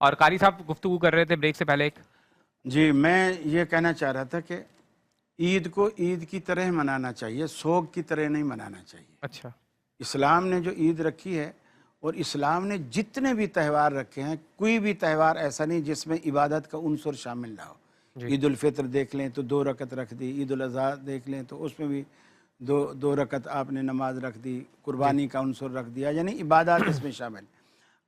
اور قاری صاحب گفتگو کر رہے تھے بریک سے پہلے ایک جی میں یہ کہنا چاہ رہا تھا کہ عید کو عید کی طرح منانا چاہیے، سوگ کی طرح نہیں منانا چاہیے۔ اچھا اسلام نے جو عید رکھی ہے اور اسلام نے جتنے بھی تہوار رکھے ہیں، کوئی بھی تہوار ایسا نہیں جس میں عبادت کا عنصر شامل نہ ہو۔ عید الفطر دیکھ لیں تو 2 رکعت رکھ دی، عید الاضحیٰ دیکھ لیں تو اس میں بھی دو رکعت آپ نے نماز رکھ دی، قربانی کا عنصر رکھ دیا، یعنی عبادات اس میں شامل۔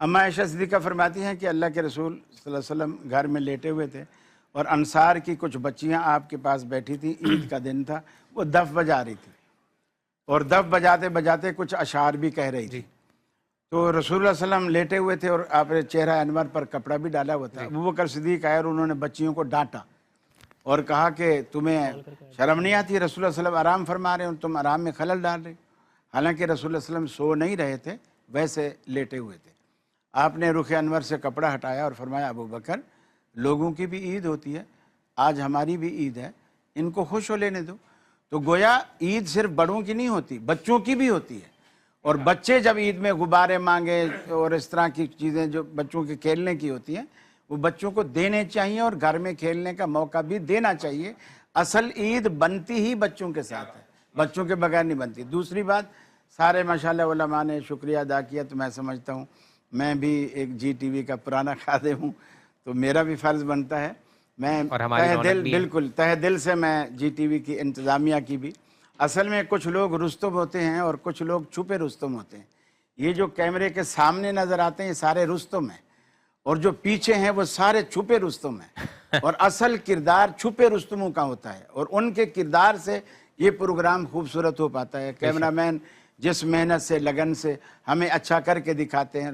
اما عائشہ صدیقہ فرماتی ہیں کہ اللہ کے رسول صلی اللہ علیہ وسلم گھر میں لیٹے ہوئے تھے اور انصار کی کچھ بچیاں آپ کے پاس بیٹھی تھیں، عید کا دن تھا، وہ دف بجا رہی تھی اور دف بجاتے بجاتے کچھ اشعار بھی کہہ رہی تھی۔ تو رسول اللہ صلی اللہ علیہ وسلم لیٹے ہوئے تھے اور آپ نے چہرہ انور پر کپڑا بھی ڈالا ہوا تھا۔ ابوبکر صدیق آئے اور انہوں نے بچیوں کو ڈانٹا اور کہا کہ تمہیں شرم نہیں آتی؟ رسول اللہ صلی اللہ علیہ وسلم آرام فرما رہے ہیں اور تم آرام میں خلل ڈال رہے۔ حالانکہ رسول اللہ صلی اللہ علیہ وسلم سو نہیں رہے تھے، ویسے لیٹے ہوئے تھے۔ آپ نے رخ انور سے کپڑا ہٹایا اور فرمایا ابوبکر لوگوں کی بھی عید ہوتی ہے، آج ہماری بھی عید ہے، ان کو خوش ہو لینے دو۔ تو گویا عید صرف بڑوں کی نہیں ہوتی، بچوں کی بھی ہوتی ہے، اور بچے جب عید میں غبارے مانگے اور اس طرح کی چیزیں جو بچوں کے کھیلنے کی ہوتی ہیں وہ بچوں کو دینے چاہیے اور گھر میں کھیلنے کا موقع بھی دینا چاہیے۔ اصل عید بنتی ہی بچوں کے ساتھ ہے، بچوں کے بغیر نہیں بنتی۔ دوسری بات، سارے ماشاءاللہ علماء نے شکریہ ادا کیا، تو میں سمجھتا ہوں میں بھی ایک جی ٹی وی کا پرانا خادم ہوں تو میرا بھی فرض بنتا ہے، میں تہ دل سے میں جی ٹی وی کی انتظامیہ کی بھی۔ اصل میں کچھ لوگ رستم ہوتے ہیں اور کچھ لوگ چھپے رستم ہوتے ہیں۔ یہ جو کیمرے کے سامنے نظر آتے ہیں یہ سارے رستم ہیں، اور جو پیچھے ہیں وہ سارے چھپے رستم ہیں، اور اصل کردار چھپے رستموں کا ہوتا ہے، اور ان کے کردار سے یہ پروگرام خوبصورت ہو پاتا ہے۔ کیمرہ مین جس محنت سے لگن سے ہمیں اچھا کر کے دکھاتے ہیں،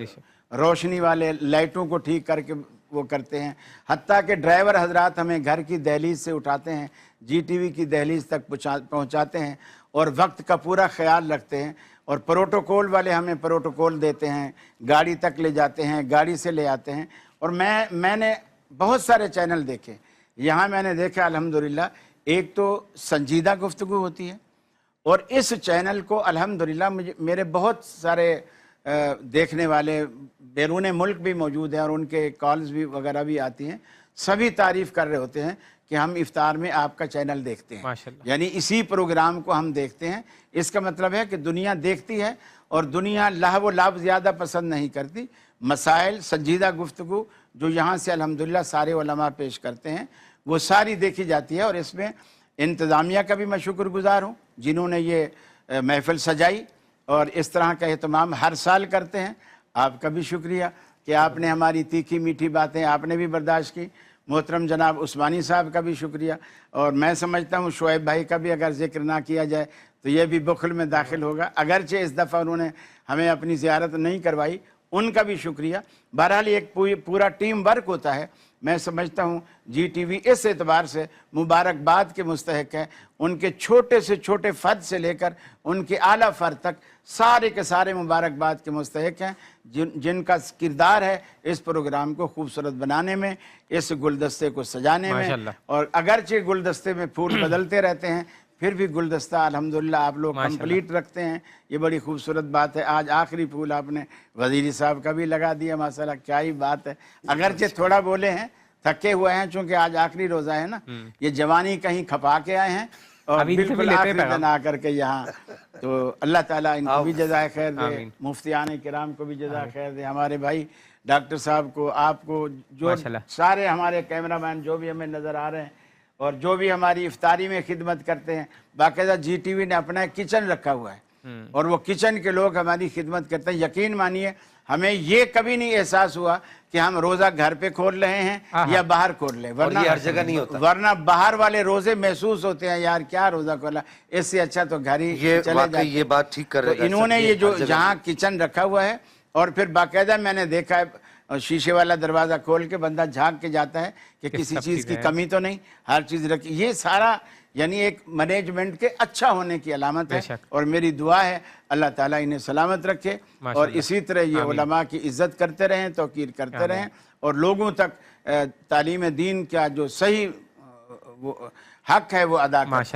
روشنی والے لائٹوں کو ٹھیک کر کے وہ کرتے ہیں، حتیٰ کہ ڈرائیور حضرات ہمیں گھر کی دہلیز سے اٹھاتے ہیں، جی ٹی وی کی دہلیز تک پہنچاتے ہیں اور وقت کا پورا خیال رکھتے ہیں، اور پروٹوکول والے ہمیں پروٹوکول دیتے ہیں، گاڑی تک لے جاتے ہیں، گاڑی سے لے آتے ہیں۔ اور میں نے بہت سارے چینل دیکھے، یہاں میں نے دیکھا الحمدللہ ایک تو سنجیدہ گفتگو ہوتی ہے، اور اس چینل کو الحمدللہ میرے بہت سارے دیکھنے والے بیرون ملک بھی موجود ہیں اور ان کے کالز بھی وغیرہ بھی آتی ہیں، سبھی تعریف کر رہے ہوتے ہیں کہ ہم افطار میں آپ کا چینل دیکھتے ہیں، یعنی اسی پروگرام کو ہم دیکھتے ہیں۔ اس کا مطلب ہے کہ دنیا دیکھتی ہے، اور دنیا لہو و لعب زیادہ پسند نہیں کرتی۔ مسائل، سنجیدہ گفتگو جو یہاں سے الحمدللہ سارے علماء پیش کرتے ہیں وہ ساری دیکھی جاتی ہے، اور اس میں انتظامیہ کا بھی میں شکر گزار ہوں جنہوں نے یہ محفل سجائی اور اس طرح کا اہتمام ہر سال کرتے ہیں۔ آپ کا بھی شکریہ کہ آپ نے ہماری تیکھی میٹھی باتیں آپ نے بھی برداشت کی۔ محترم جناب عثمانی صاحب کا بھی شکریہ، اور میں سمجھتا ہوں شعیب بھائی کا بھی اگر ذکر نہ کیا جائے تو یہ بھی بخل میں داخل ہوگا، اگرچہ اس دفعہ انہوں نے ہمیں اپنی زیارت نہیں کروائی، ان کا بھی شکریہ۔ بہرحال ایک پورا ٹیم ورک ہوتا ہے۔ میں سمجھتا ہوں جی ٹی وی اس اعتبار سے مبارکباد کے مستحق ہے، ان کے چھوٹے سے چھوٹے فرد سے لے کر ان کے اعلیٰ فرد تک سارے کے سارے مبارکباد کے مستحق ہیں، جن کا کردار ہے اس پروگرام کو خوبصورت بنانے میں، اس گلدستے کو سجانے میں۔ اور اگرچہ گلدستے میں پھول بدلتے رہتے ہیں پھر بھی گلدستہ الحمدللہ آپ لوگ کمپلیٹ رکھتے ہیں، یہ بڑی خوبصورت بات ہے۔ آج آخری پھول آپ نے وزیری صاحب کا بھی لگا دیا، ماشاءاللہ کیا ہی بات ہے۔ اگرچہ تھوڑا بولے ہیں، تھکے ہوئے ہیں چونکہ آج آخری روزہ ہے نا، یہ جوانی کہیں کھپا کے آئے ہیں اور بالکل آخری دن آ کر کے یہاں، تو اللہ تعالیٰ ان کو بھی جزائے خیر دے، مفتیان کرام کو بھی جزائے خیر دے، ہمارے بھائی ڈاکٹر صاحب کو، آپ کو، جو سارے ہمارے کیمرہ مین جو بھی ہمیں نظر آ رہے ہیں اور جو بھی ہماری افطاری میں خدمت کرتے ہیں۔ باقاعدہ جی ٹی وی نے اپنا ایک کچن رکھا ہوا ہے اور وہ کچن کے لوگ ہماری خدمت کرتے ہیں۔ یقین مانیے ہمیں یہ کبھی نہیں احساس ہوا کہ ہم روزہ گھر پہ کھول رہے ہیں یا باہر کھول رہے ہیں، ورنہ باہر والے روزے محسوس ہوتے ہیں یار کیا روزہ کھولا، اس سے اچھا تو گھر ہی چلے جاتے۔ یہ بات ٹھیک کر رہے ہیں، انہوں نے یہ جو جہاں کچن رکھا ہوا ہے، اور پھر باقاعدہ میں نے دیکھا ہے شیشے والا دروازہ کھول کے بندہ جھانک کے جاتا ہے کہ کسی چیز کی کمی تو نہیں، ہر چیز رکھی۔ یہ سارا یعنی ایک مینجمنٹ کے اچھا ہونے کی علامت ہے، اور میری دعا ہے اللہ تعالیٰ انہیں سلامت رکھے اور اسی طرح یہ علماء کی عزت کرتے رہیں، توقیر کرتے رہیں، اور لوگوں تک تعلیم دین کا جو صحیح حق ہے وہ ادا کرتے رہیں۔